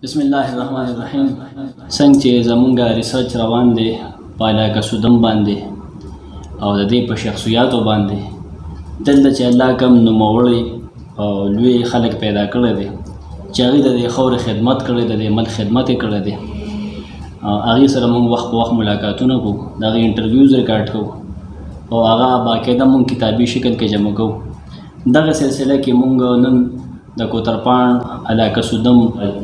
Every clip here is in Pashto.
بسم الله الرحمن الرحیم. څنګه چې زمونږ ریسرچ روان دی په علاقه سودم باندې او د دې په شخصیاتو باندې دلته چې الله کم نوموړی او لوی خلک پیدا کړی دی چې هغوی د دې خاورې خدمت کړی دی، د دې ملک خدمت یې کړی دی. هغې سره مونږ وخت په وخت ملاقاتونه کوو، د هغې انټرویوز ریکارډ کوو او هغه باقاعده مونږ کتابي شکل کې جمع کوو. دغه سلسله کې مونږ نن د کوترپاڼ علاقه سودم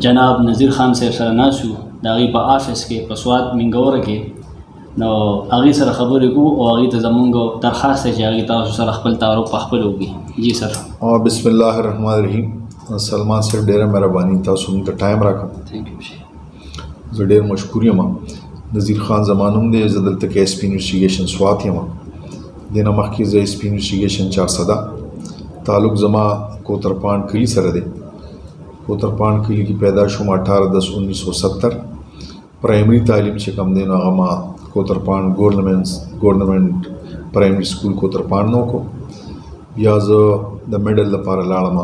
جناب نذیر خان صاحب سره ناست یو، د هغې په آفس کې په سوات منګوره کې. نو هغې سره خبرې کوو او هغې ته زمونږ درخواست دی چې هغې تاسو سره خپل تعارف په خپله وکړي. جی سر. بسم الله الرحمن الرحیم. سلمان صاحب ډېره مهرباني، تاسو موږ ته ټایم راکړ. زه ډېر مشکور یم. نذیر خان زما نوم دی، زه دلته کې ایس پي انویسټیګیشن سوات یم. دې نه مخکې زه ایس پي انویسټیګیشن چارسده تعلق زما کوترپاڼ کلي سره دی. کوترپاڼ کلي کې پیدا شوم 18/10/1970. پرایمري تعلیم چې کوم دی نو هغه ما کوترپاڼ ګورنمنټ پرایمري سکول کوترپاڼ نه وکړو. بیا زه د میډل لپاره لاړم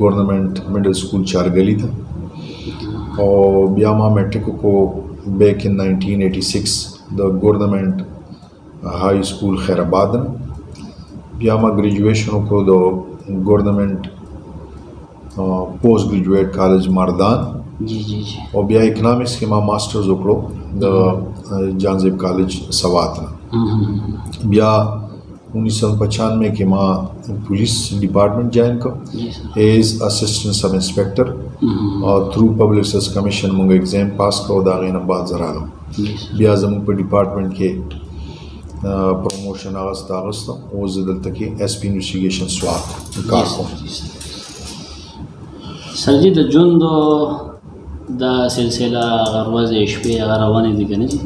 ګورنمنټ میډل سکول چارګلي ته، او بیا ما میټریک وکړو بیک ان 1986 د ګورنمنټ های سکول خیر آباد نه. بیا ما ګریجویشن وکړو د ګورنمنټ پوسټ ګریجویټ کالج مردان، او بیا اکنامکس کې ما ماسټرز وکړو د جانزیب کالج سوات نه. بیا 1995 کې ما پولیس ډپارټمنټ جوائن کړ ایز اسسټنټ سب انسپیکټر، او تھرو پبلک سروس کمیشن موږ ایگزام پاس کړو. د هغې نه بعد زه راغلم. بیا زموږ په ډپارټمنټ کې پروموشن اغسته او زه دلته کې ایس پي انویسټیګیشن سوات کار کوم. سر جی د ژوند دا سلسله هغه ورځې شپې هغه روانې دي که نه دي؟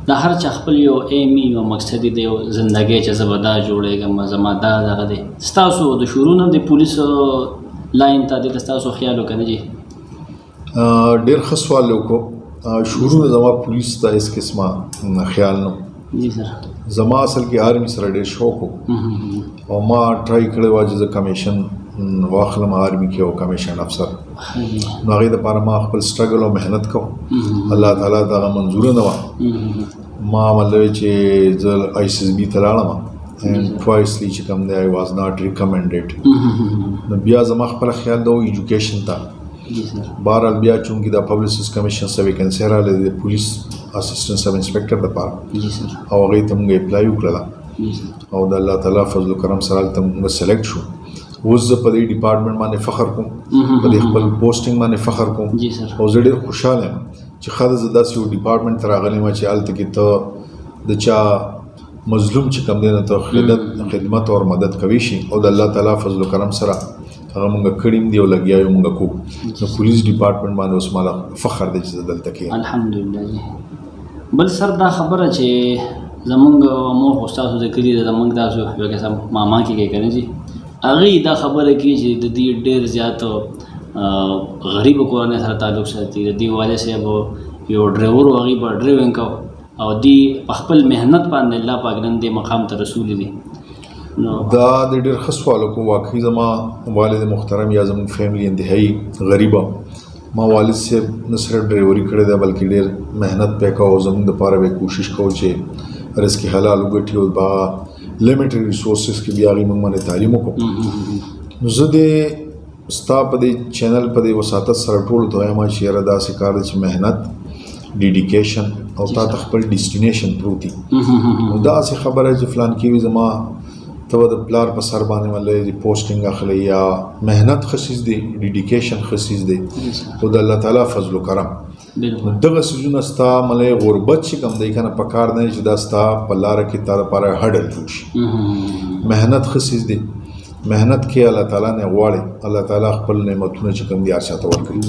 د هر چا خپل یو ایم یو مقصد دی، یو زندګۍ چې زه به دا جوړېږم، زما دا دغه دی. ستاسو د شروع نه د پولیس لاین ته دې ته ستاسو خیال و که نه جي؟ ډېر ښه سوال وکړو. شروع نه زما پولیس ته هېڅ قسمه خیال نه. جی سر. زما اصل کې آرمي سره ډېر شوق و، او ما ټرای کړی وه چې زه کمیشن واخلم آرمي کې او کمیشن افسر. نو هغې دپاره ما خپل سټرګل او محنت کوم. الله تعالی ته هغه منظوره نه وه. ما مطلب چې زه ISSB ته لاړم and twice چې کوم دی I was not recommended. نو بیا زما خپل خیال دی ایجوکیشن ته. بهرحال بیا چونکې د پبلک سروس کمیشن څه ویکنسي راغلی د پولیس اسسټنټ سب انسپیکټر دپاره، او هغې ته موږ اپلای وکړله، او د الله تعالی فضل و کرم سره هلته موږ سلیکټ شو. اوس زه په دې ډپارټمنټ باندې فخر کوم، په دې خپل پوسټینګ باندې فخر کوم، او زه ډېر خوشحاله یم چې ښه زه داسې یو ډپارټمنټ ته راغلی یم چې هلته کې ته د چا مظلوم چې کوم دی نه ته خدمت او مدد کوي شي، او د الله تعالی فضل و کرم سره هغه مونږ کړي دي او لګیا یو مونږ کوو. نو پولیس ډپارټمنټ باندې اوس مالا فخر دی چې زه دلته کې. الحمدلله جی. بل سر دا خبره چې زمونږ مور خو ستاسو ذکر دی، زمونږ داسې یو قسم ماما کېږي که نه جي، هغې دا خبره کوي چې د دې ډېر زیات غریبو کورنۍ سره تعلق ساتي. د دې والد صاحب یو ډرایور و، هغې به ډرایوینګ کو، او دې په خپل محنت باندې الله پاک نن دې مقام ته رسولي دي. دا د ډېر ښه سوال وکړو. واقعي زما والد محترم یا زموږ فیملی انتهایي غریبه. ما والد صاحب نه صرف ډرایوري کړې ده بلکې ډېر محنت پې کوو، او زموږ دپاره به یې کوشش کوو چې رزق حلال وګټي، او په لیمیټډ ریسورسز کې بیا هغې موږ باندې تعلیم وکړو. نو زه د ستا په دې چینل په دې وساطت سره ټولو ته وایم چې یاره داسې کار دی چې محنت، ډیډیکیشن، او تا ته خپل ډیسټینیشن پروت وي. نو داسې خبره چې فلان کې وي زما ته د پلار په سر باندې مطلب پوسټینګ اخلي یا محنت خصیص دی، ډیډیکیشن خصیص دی، او د الله تعالی فضل و کرم. دغه څیزونه ستا مطلب غربت چې کوم دی که نه پکار نه چې دا ستا په لاره کې تا دپاره هډل جوړ شي. محنت خصیص دی، محنت کې الله تعالی نه غواړي، الله تعالی خپل نعمتونه چې کوم دی هر چا ته ورکوي.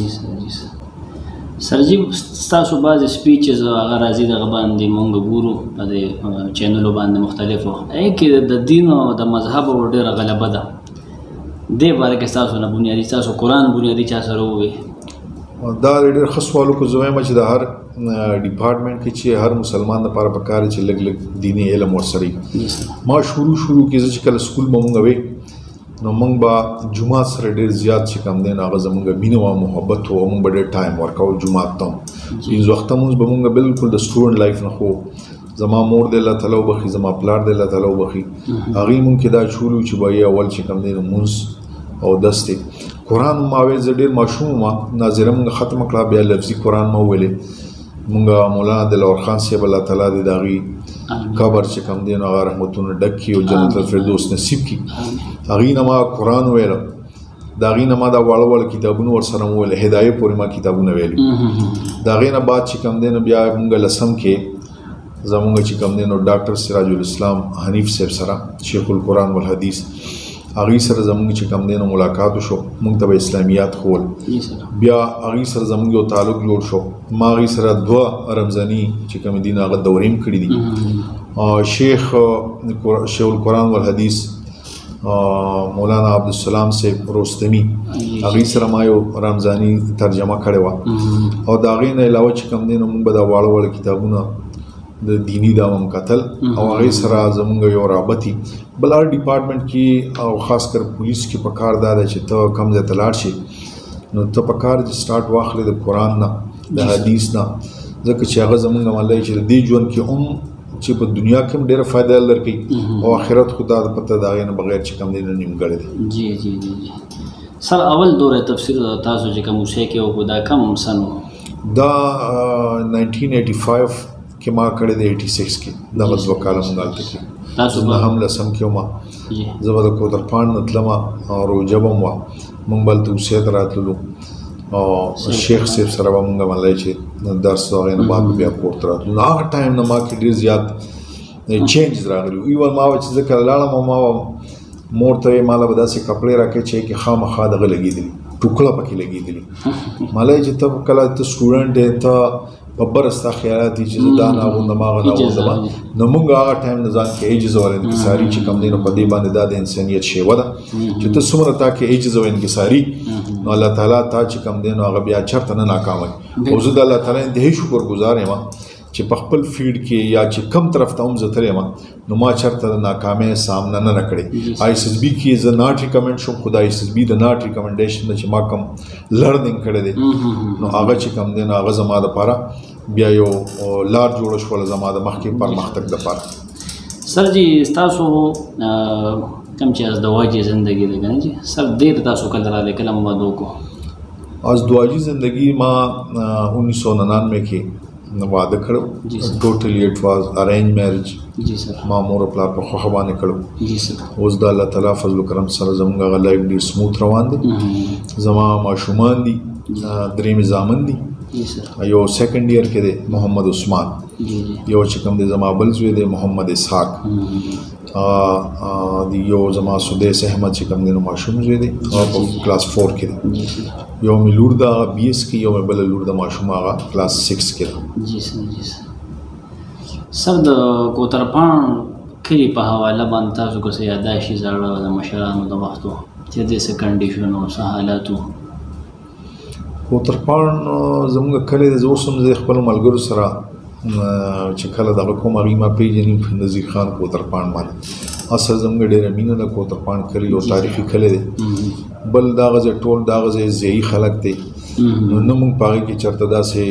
سر جی ستاسو بعضې سپیچز هغه راځي دغه باندې مونږ ګورو په دې چینلو باندې مختلفو، هغې کې د دین او د مذهب ډېره غلبه ده. دې باره کې ستاسو نه بنیادي، ستاسو قرآن بنیادي چا سره ووایي؟ دا ډېر ښه سوال وکړو. زه وایم چې د هر ډپارټمنټ کې چې هر مسلمان دپاره پکار دی چې لږ لږ دیني علم ورسره وي. ما شروع کې زه چې کله سکول به مونږ وی نو موږ به جمعات سره ډېر زیات چې کوم دی هغه زموږ مینه او محبت او موږ به ډېر ټایم ورکول جمعات ته پنځه وخته مونځ به موږ بالکل د سټوډنټ لایف نه خو زما مور دی الله تعالی وبخي زما پلار دی الله تعالی وبخي هغې مونږ کې دا چولو چې به یې اول چې کوم دی مونځ او دستې قرآن ما ویل زه ډېر ماشوم وم ناظره مونږ ختمه کړه بیا لفظي قرآن ما وویلې مونږ مولانا دلور خان صاحب الله تعالی دې د هغې قبر چې کوم دی نو هغه رحمتونه ډک کړي او جنت الفردوس نصیب کړي هغې نه ما قرآن ویله د هغې نه ما دا واړه واړه کتابونه ورسره مو ویل هدایه پورې ما کتابونه ویلي د هغې نه بعد چې کوم دی نو بیا مونږ لسم کې زمونږ چې کوم دی نو ډاکټر سراج الاسلام حنیف صاحب سره شیخ القرآن والحدیث هغې سره زمونږ چې کوم دی نو ملاقات وشو مونږ ته به اسلامیات ښول بیا هغې سره زمونږ یو تعلق جوړ شو ما هغې سره 2 رمضاني چې کوم دي هغه دورې هم کړي دي شیخ القرآن والحدیث مولانا عبدالسلام صاحب رستمی هغې سره ما یو رمضاني ترجمه کړې وه او د هغې نه علاوه چې کوم دی نو مونږ به دا واړه واړه کتابونه د دینی دا هم کتل او هغې سره زمونږ یو رابطي بل هر ډپارټمنټ کې او خاص کر پولیس کې په کار دا ده چې ته کم ځای ته لاړ شي نو ته په کار چې سټارټ واخلې د قرآن نه د حدیث نه ځکه چې هغه زمونږ عملی چې د دې ژوند کې هم چې په دنیا کې هم ډېره فایده درکوي او آخرت خو دا پته د هغې نه بغیر چې کم دی نه نیمګړی دی جی جی جی جی سر اول دوره تفسیر تاسو چې کوم شی کې وکړو دا کم سن دا 1985 کې ما کړی دی 86 کې دغه 2 کاله مونږ هلته کې زه هم لسم کې وم زه به د کوترپاڼ نه تلم او روژه به م وه مونږ به هلته اوسې ته راتللو او شیخ صاحب سره به مونږ عملی چې درس د هغې نه بعد بیا کور ته راتلو نو هغه ټایم نه ما کې ډېر زیات چینجز راغلي ایون ما به چې زه کله لاړم او ما به مور ته یې ماله به داسې کپړې راکړې چې کې خامخا دغه لګېدلي ټوکړه پکې لګېدلي ماله چې ته کله ته سټوډنټ یې ته په بره ستا خیالات دي چې زه دا نه اغوندم هغه نه اغوندم نو موږ هغه ټایم نه ځان کې عجز او انکساري چې کوم دی نو په دې باندې دا د انسانیت شیوه ده چې ته څومره تا کې عجز او انکساري نو الله تعالی تا چې کوم دی نو هغه بیا چېرته نه ناکاموي او زه د الله تعالی انتهایي شکرګزار یم چې په خپل فیلډ کې یا چې کم طرف ته هم زه تللی یم نو ما چېرته د ناکامۍ سامنا نه کړې ISSB کې زه ناټ ریکمنډ شوم خو د ISSB د ناټ ریکمنډیشن نه چې ما کم لرننګ کړی دی نو هغه چې کوم دی نو هغه زما دپاره بیا یو لار جوړه شوله زما د مخکې پرمختګ دپاره سر جی ستاسو کم چې ازدواجي زندگی ده که نه جی سر دې ته تاسو کله راغلی کله مو واده وکړو ازدواجي زندگی ما 1999 کې واده کړو ټوټلی اټ واز ارینج میرج جی سر ما مور او پلار په خوښه باندې کړو جی سر اوس د الله تعالی فضل و کرم سره زموږ هغه لایف ډېر سموث روان دی زما ماشومان دي 3 زامن دي یو سیکنډ ایئر کې دی محمد عثمان یو چې کوم دی زما بل زوی دی محمد اسحاق یو زما سدیس احمد چې کوم دی نو ماشوم زوی دی او په کلاس 4 کې دی یو مې لور ده BS کې یو مې بله لور ده ماشوم هغه کلاس 6 کې ده جی سر جی سر د کوترپاڼ کلي په حواله باندې تاسو که څه یاداشي زاړه د مشرانو د وختو چې دې څه کنډیشن او څه حالات وو کوترپاڼ زموږ کلی دی زه اوس هم زه خپلو ملګرو سره چې کله دغه کوم هغوی ما پېژني نظیر خان کوترپاڼ باندې اصل زموږ ډېره مینه ده کوترپاڼ کلی یو تاریخي کلی دی بل دغه ځای ټول دغه ځای ځایي خلک دی نو نه موږ په هغې کې چېرته داسې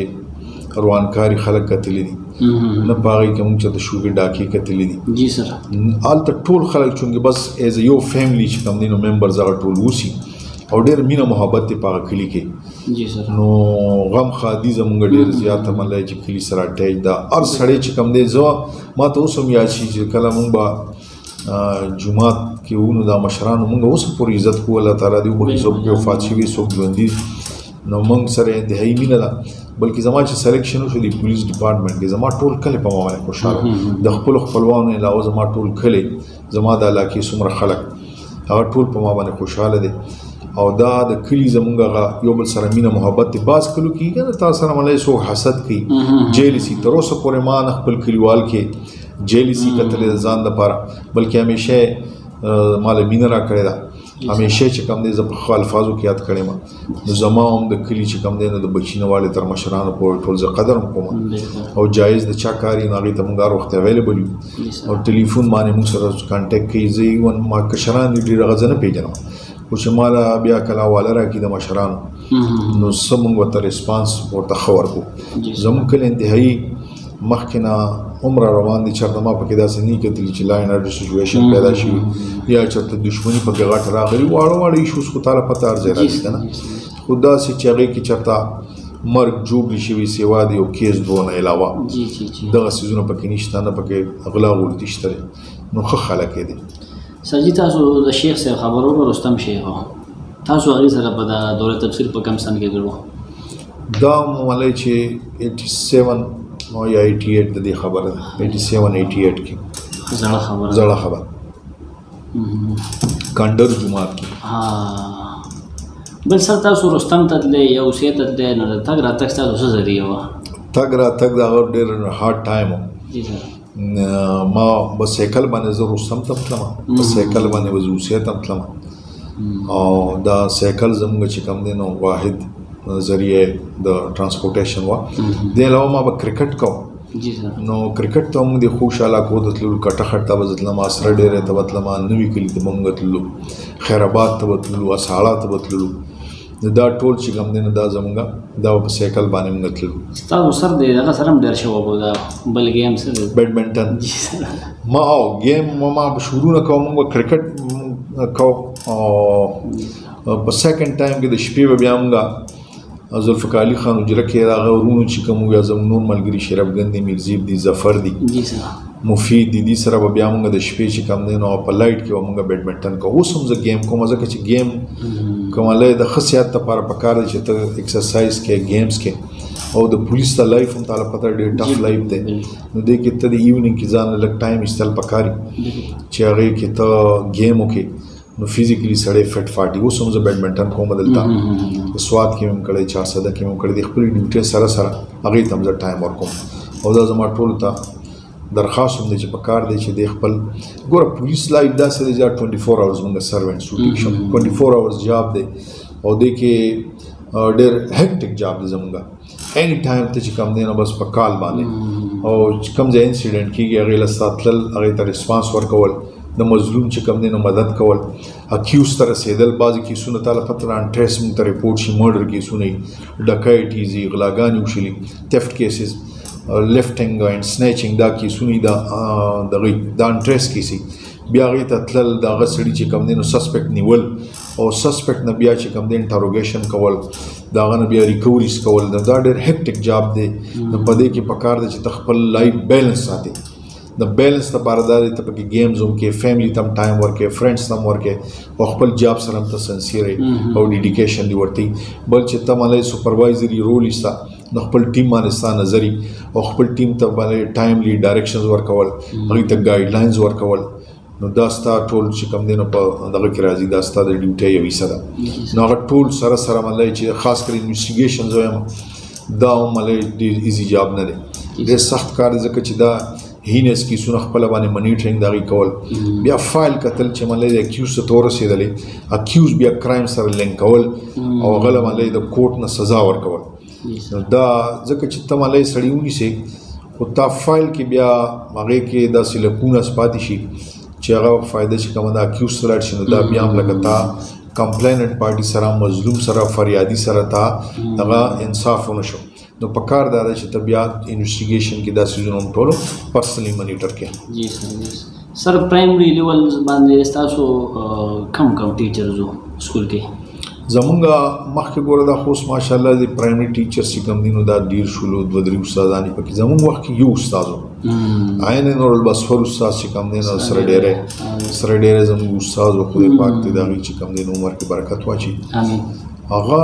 روانکاري خلک کتلي دي نه په هغې کې موږ چېرته شوګې ډاکې کتلي دي جی سر هلته ټول خلک چونکې بس ایز یو فیملی چې کوم دی نو ممبرز هغه ټول اوسي او ډېر مینه محبت دی په هغه کلي کې جی سر نو غم ښادي زموږ ډېر زیاته مطلب چې کلي سره اټیچ ده هر سړی چې کوم دی زه ما ته اوس هم یاد شي چې کله موږ به جومات کې وو نو دا مشرانو موږ اوس پورې عزت کوو الله تعالی دې وبخي څوک وفات شوي څوک ژوندي نو موږ سره انتهایي مینه ده بلکې زما چې سلیکشن وشو د پولیس ډپارټمنټ کې زما ټول کلی په ما باندې خوشحاله د خپلو خپلوانو علاوه زما ټول کلی زما د علاقې څومره خلک هغه ټول په ما باندې خوشحاله دي او دا د کلي زموږ هغه یو بل سره مینه محبت دی بعض کلو کې که نه تا سره ملی څوک حسد کوي جیلسي تر اوسه پورې ما نه خپل کلیوال کې جیلسي کتلې د ځان دپاره بلکې همیشه ما له مینه را کړې ده همیشه چې کوم دی زه په ښه الفاظو کې یاد کړی یم نو زما هم د کلي چې کوم دی نو د بچینه والي تر مشرانو پورې ټول زه قدر هم کوم او جایز د چا کار یې نو هغې ته موږ هر وخت اویلیبل یو او ټلیفون باندې موږ سره کانټیکټ کوي زه ایون ما کشران دي ډېر هغه زه نه پېژنم خو چې ما له بیا کله حواله راکړي د مشرانو نو څه موږ ورته ریسپانس ورته ښه ورکړو زموږ کلی انتهایي مخکې نه عمره روان دي چېرته ما پکې داسې نه کتلي چې لا اینډ اورډر سچویشن پیدا شي یا چېرته دښمني پکې غټ راغلي واړه واړه ایشوز خو تاله پته هر ځای راځي که نه خو داسې چې هغې کې چېرته مرګ جوړې شوي سیوا د یو کیس دوه نه علاوه دغه څیزونه پکې نشته نه پکې غلا غلطي شته نو ښه خلک یې دي سرجي تاسو د شیخ صاحب خبرو رستم شیخ تاسو هغې سره په د دوره تفسیر په کم سن کې کړو دا مولای چې 87 یا 88 د دې خبره ده 87 88 کې زړه خبره کاندر جماعت کې بل سر تاسو رستم ته تللی یا اوسې ته تللی نو د تګ راتګ ستاسو څه ذریعه وه تګ راتګ د هغه ډېر هارډ ټایم و ما په سایکل باندې زه رستم ته تلم په سایکل باندې به زه اوسې ته تلم او دا سایکل زموږ چې کوم دی نو واحد ذریعه د ترانسپورټیشن وه دې علاوه ما به کرکټ کوم نو کرکټ ته موږ د خوشحاله کو د تللو کټه خټ ته به زه تلم اسره ډېری ته به تلم نوي کلي ته به موږ تللو خیرآباد ته به تللو اساړه ته به تللو دا ټول چې کوم دی نو دا زموږ دا په سایکل باندې موږ تللو ستاسو سر دی دغه سره هم ډېر شوی به دا بل گیم څه دی بیډمنټن ما او گیم ما به شروع نه کوم موږ کرکټ کوو او په سیکنډ ټایم کې د شپې به بیا موږ ذوالفقار علي خان اجره کې هغه ورونو چې کوم یا زموږ نور ملګري شرفګن دي میرزیب دي ظفر دي مفید دي دې سره به بیا موږ د شپې چې کوم دی نو په لایټ کې به موږ بیډمنټن کوو اوس هم زه گیم کوم ځکه چې گیم کوملی د ښه صحت لپاره پکار دی چې ته ایکسرسایز کې گیمز کې او د پولیس ته لایف هم تاله پته ډېر ټف لایف دی نو دې کې ته د ایونینګ کې ځان لږ ټایم ایستل پکاري چې هغې کې ته گیم وکړې نو فزیکلی سړی فټ فاټي اوس هم زه بیډمنټن کوم دلته په سوات کې هم کړی چارسده کې هم کړی د خپلې ډیوټۍ سره سره هغې ته هم زه ټایم ورکوم او دا زما ټولو ته درخواست هم دی چې پکار دی چې دی خپل ګوره پولیس لایف داسې دی چې 24 اورز موږ سروینټ شو ټیک شو 24 اورز جاب دی او دې کې ډېر هیکټک جاب دی زموږ اینی ټایم ته چې کوم دی نو بس په کال باندې او کوم ځای انسیډنټ کېږي هغې له ستا تلل هغې ته ریسپانس ورکول د مظلوم چې کوم دی نو مدد کول اکیوز ته رسېدل بعضې کیسونه تاله پته رانټریس موږ ته ریپورټ شي مرډر کیسونه یي ډکایټیز یي غلاګانې وشلي تیفټ کیسز لفټنګ اینډ سنیچنګ دا کیسونه دا دغې دا انټریس کیسي بیا هغې ته تلل د هغه سړي چې کوم دی نو سسپیکټ نیول او سسپیکټ نه بیا چې کوم دی انټروګیشن کول د هغه نه بیا ریکوریز کول دا ډېر هیکټک جاب دی نو په دې کې پکار دی چې ته خپل لایف بیلنس ساتې د بیلنس لپاره دا دی ته پکې گیمز هم کې فیملی ته هم ټایم ورکې فرینډس ته هم ورکې او خپل جاب سره هم ته سنسیر او ډیډیکیشن دې ورته بل چې ته مالی سپروایزري رول یې ستا نو خپل ټیم باندې ستا نظري او خپل ټیم ته باندې ټایملی ډایرکشنز ورکول هغوی ته ګایډلاینز ورکول نو دا ستا ټول چې کوم دی نو په دغه کې راځي دا ستا د ډیوټۍ یو حصه ده نو هغه ټول سره سره مالی چې خاص کر انویسټیګیشنز وایم دا هم مالی ډېر ایزي جاب نه دی ډېر سخت کار دی ځکه چې دا هینس کیسونه خپله باندې منیټرنګ د هغې کول بیا فایل کتل چې مالی د اکیوز ته ته ورسېدلې اکیوز بیا کرایم سره لینک کول او هغه له مالی د کوټ نه سزا ورکول دا ځکه چې ته مالی سړي ونیسې خو تا فایل کې بیا هغې کې داسې لکونه پاتې شي چې هغه فایده چې کومه د اکیوز ته لاړ شي نو دا بیا هم لکه تا کمپلیننټ پارټي سره مظلوم سره فریادي سره تا هغه انصاف ونه شو نو په کار دا ده چې ته بیا انویسټیګیشن کې دا څیزونه هم ټولو پرسنلي منیټر کړې جی سر سر پرایمري لیول باندې ستاسو کم ټیچرز وو سکول کې زمونږ مخکې ګوره دا خو اوس ماشاءالله د پرایمري ټیچرز چې کوم دي نو دا ډېر شولو دوه درې استادان یې پکې زمونږ وخت کې یو استاد و عین نورالبصفر استاد چې کوم دی نو سره ډېری زمونږ استاد و خدای پاک دې د هغې چې کوم دی نو عمر کې برکت واچي هغه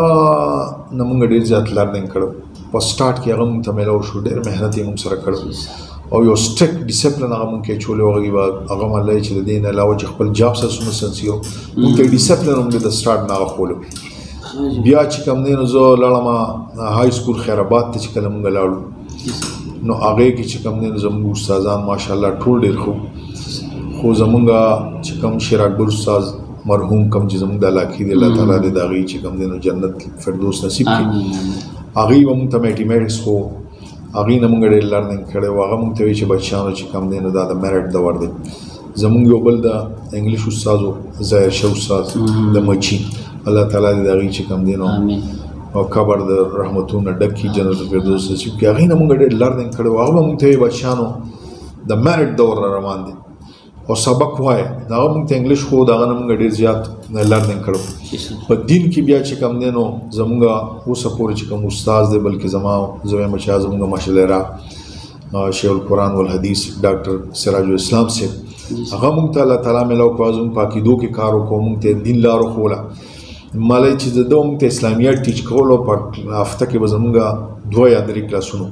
نه مونږ ډېر زیات لرننګ کړو په سټارټ کې هغه مونږ ته میلاو شو ډېر محنت یې مونږ سره کړو او یو سټریکټ ډیسپلن هغه مونږ کې چولې هغې هغه مالی چې د دې نه علاوه چې خپل جاب سره څومره سنسي و مونږ ته ډیسپلن هم د سټارټ نه هغه ښولو بیا چې کوم دی نو زه لاړم های سکول خیرآباد ته چې کله مونږ لاړو نو هغې کې چې کوم دی نو زمونږ استادان ماشاءالله ټول ډېر ښه خو زمونږ چې کوم شیر اکبر استاد مرحوم کم چې زموږ د علاقې دی الله تعالی دې د هغوی چې کوم دی نو جنت فردوس نصیب کړي. هغوی به موږ ته میټیمیټکس خو هغوی نه موږ ډېر لرننګ کړی و. هغه موږ ته وایي چې بچیانو چې کوم دی نو دا د میرټ دور دی. زموږ یو بل د انګلیش استاد و ظاهر شاه استاد د مچي، الله تعالی دې د هغوی چې کوم دی نو او قبر د رحمتونو ډک کړي، جنت فردوس نصیب کړي. هغوی نه موږ ډېر لرننګ کړی و. هغه به موږ ته وایي بچیانو د میرټ دور را روان دی او سبق وایه. دا هغه موږ ته انګلیش خو د هغه نه موږ ډېر زیات لرننګ کړو. په دین کې بیا چې کوم دی نو زموږ اوسه پورې چې کوم استاد دی، بلکې زما زه وایم چې زموږ مشاله شیخ القرآن والحدیث ډاکټر سراج الاسلام صاحب، هغه موږ ته الله تعالی میلاو کړو. زموږ په عقیدو کې کار وکړو، موږ ته دین لارو ښووله. مالی چې د ده موږ ته اسلامیات ټیچ کولو په هفته کې به زموږ 2 یا 3 کلاسونو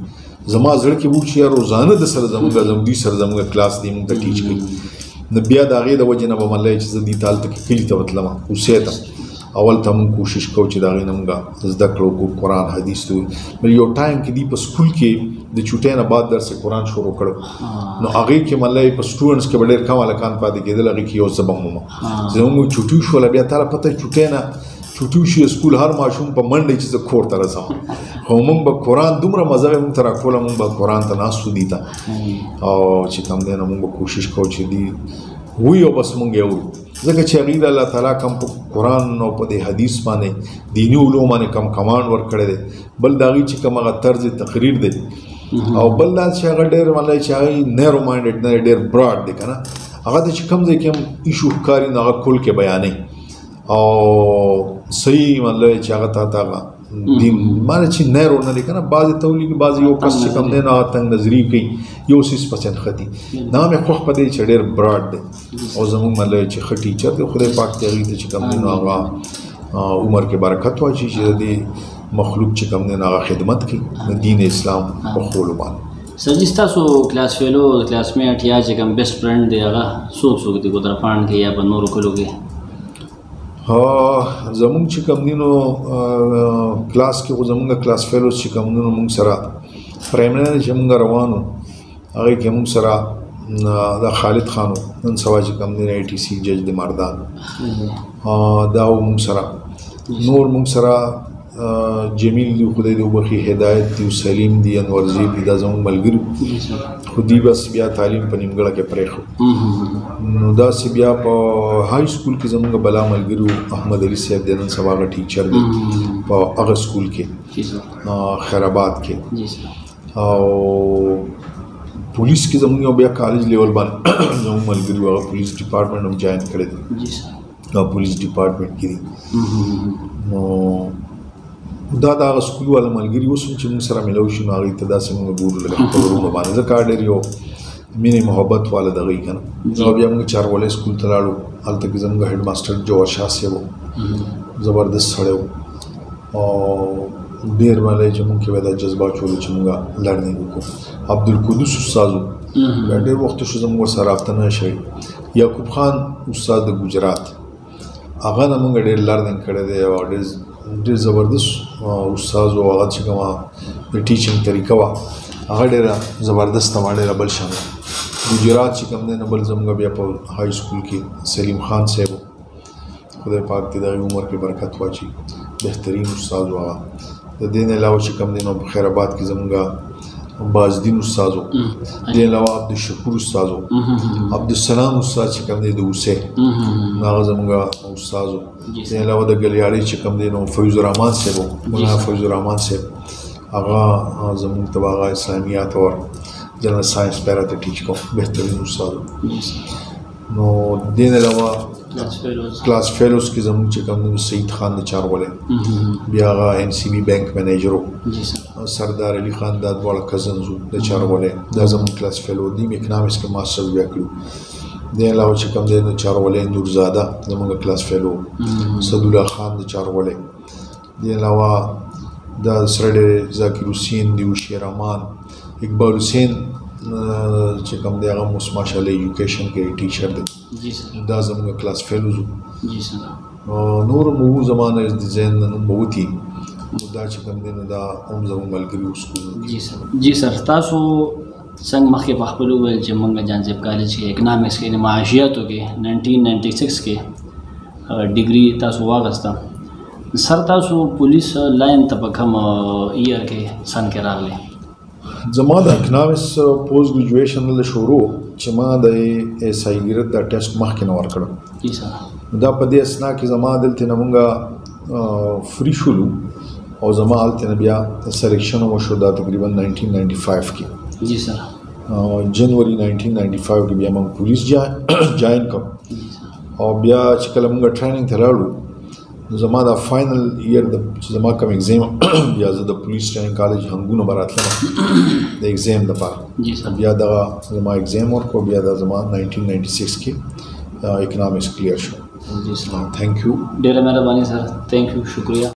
زما زړه کې وو چې روزانه د سره زموږ سره زموږ کلاس دی موږ ته ټیچ کوي. نو بیا د هغې د وجې نه به مالی چې زه دې ته هلته کې کلي ته وتلم اوسې ته، اول ته موږ کوشش کوو چې د هغې نه موږ زده کړو کو قرآن حدیث ته. بل یو ټایم کې دی په سکول کې د چوټۍ نه بعد درس قرآن شروع کړو. نو هغې کې مالی په سټوډنټس کې به ډېر کم هلکان پاتې کېدل. هغې کې یو زه به هم زموږ چوټي شوله. بیا تاله پته چوټۍ نه چوټي وشي سکول هر ماشوم په منډه چې زه کور ته رسم، خو موږ به قرآن دومره مزه به موږ ته راکوله، موږ به قرآن ته ناستو دي ته او چې کوم دی نو موږ به کوشش کوو چې دی وی او بس مونږ یې اورو، ځکه چې هغوی د الله تعالی کم په قرآن او په دې حدیث باندې دیني علوم باندې کم کمانډ ورکړی دی. بل د هغوی چې کوم هغه طرز تقریر دی او بل دا چې هغه ډېر مطلب چې هغوی نیرو ماینډډ نه ډېر براډ دی که نه. هغه ته چې کوم ځای کې هم ایشو ښکاري نو هغه کل کې بیانوي او صحیح مطلب چې هغه تا ته هغه دین معنی چې نیرو نه دی که نه. بعضې ته ولیکي بعضې یو کس چې کوم دی نو هغه تنګ نظري کوي، یو څیز پسند ښه دي. دا مې خوښ په دی چې ډېر براډ دی او زموږ مطلب چې ښه ټیچر دی. خدای پاک دې هغوی ته چې کوم دی نو هغه عمر کې برکت واچي چې د دې مخلوق چې کوم دی نو هغه خدمت کړي د دین اسلام په ښوولو باندې. سر جی ستاسو کلاس فیلو کلاس میټ یا چې کوم بیسټ فرینډ دی هغه څوک دی ګودرپاڼ کې یا په نورو کلو کې؟ زمونږ چې کوم دی نو کلاس کې خو زمونږ کلاس فیلوز چې کوم دی نو مونږ سره پرایمري چې مونږ روانو هغې کې مونږ سره دا خالد خان نن سبا چې کوم دی ITC جج د مردان دا و مونږ سره. نور مونږ سره جمیل دی، خدای دې وبخي، هدایت دی، سلیم دی، انور زیب دی، دا زموږ ملګري خو دی بس بیا تعلیم په نیمګړه کې پرېښود. نو داسې بیا په های سکول کې زموږ بلا ملګري احمد علي صاحب دی، نن سبا هغه ټیچر دی په هغه سکول کې خیر آباد کې. او پولیس کې زموږ یو بیا کالج لیول باندې زموږ ملګري هغه پولیس ډپارټمنټ هم جوائن کړی دی، هغه پولیس ډپارټمنټ کې دی. نو دا د هغه سکول والا ملګري اوس هم چې موږ سره میلاو شي نو هغوی ته داسې موږ ګورو لکه خپل وروڼو باندې، ځکه ډېر یو مینې محبت والا د هغوی که نه. او بیا موږ چاروالی سکول ته لاړو، هلته کې زموږ هیډ ماسټر جوهر شاه صاحب و، زبردست سړی و او ډېر مالی چې موږ کې به دا جذبه اچولو چې موږ لرنینګ وکړو. عبدالقدوس استاد و، بیا ډېر وخت شو زموږ ورسره رابطه نه شوې. یعقوب خان استاد د ګجرات، هغه نه موږ ډېر لرنینګ کړی دی او ډېر زبردست استاد و. هغه چې کومه د ټیچنګ طریقه وه هغه ډېره زبردسته وه، ډېره بل شان وه. ګجرات چې کوم دی نه بل زموږ بیا په های سکول کې سلیم خان صاحب و، خدای پاک دې د هغوی عمر کې برکت واچي، بهترین استاد و هغه. د دې نه علاوه چې کوم دی نو په خیر آباد کې زموږ بازدین استاد و، دې علاوه عبدالشکور استاد و، عبدالسلام استاد چې کوم دی د اوسې هغه زموږ استاد و. دې علاوه د ګلیاړۍ چې کوم دی نو فیض الرحمن صاحب و، مولانا فیض الرحمن صاحب هغه زموږ ته هغه اسلامیات او جنرل ساینس پیرا ته ټیچ کوم، بهترین استاد و. نو دې نه علاوه کلاس فیلوز کې زموږ چې کوم دی سعید خان د چاروالی، بیا هغه NCB بینک منیجر و، سردار علي خان دا دواړه کزنز و د چاروالی، دا زموږ کلاس فیلو دي. اکنامکس کې ماسټرز بیا کړو. دې علاوه چې کوم دی د چاروالی نورزاده زموږ کلاس فیلو، سعدالله خان د چاروالی. دې علاوه دا سره ذاکر حسین دی، وشیر رحمان، اقبال حسین چې کوم دی هغه اوس ماشاءالله ایجوکیشن کې ټیچر دی، دا زموږ کلاس فیلوز و. نور مو زمانه د ذهن نه نوم به وتي، دا چې کوم دی نو دا هم زموږ ملګري و سکول کې. جی سر، تاسو څنګه مخکې په خپلو وویل چې موږ جانزیب کالج کې اکنامکس کې معاشیاتو کې 1996 کې ډیګري تاسو واغسته سر تاسو پولیس لاین ته په کوم ایئر کې سن کې راغلی زما د اکنامکس پوسټ ګریجویشن له شروع چې ما د ایس آی ګرد د ټیسټ مخکې نه ورکړم جی سر دا په دې اسنا کې زما دلته نه مونږه فری شولو او زما هلته نه بیا سلیکشن وشو دا تقریبا 1995 کې جی سر جنوري 1995 کې بیا موږ پولیس جاین کوم او بیا چې کله موږ ټریننګ ته لاړو زما دا فائنل ایئر د چې زما کوم ایگزام بیا زه د پولیس ټریننګ کالج هنګونو براتلم د ایگزام لپاره جی سر بیا دا زما ایگزام ورکو بیا دا زما 1996 کې اکنامکس کلیر شو جی سر تھینک یو ډیره مهرباني سر تھینک یو شکریہ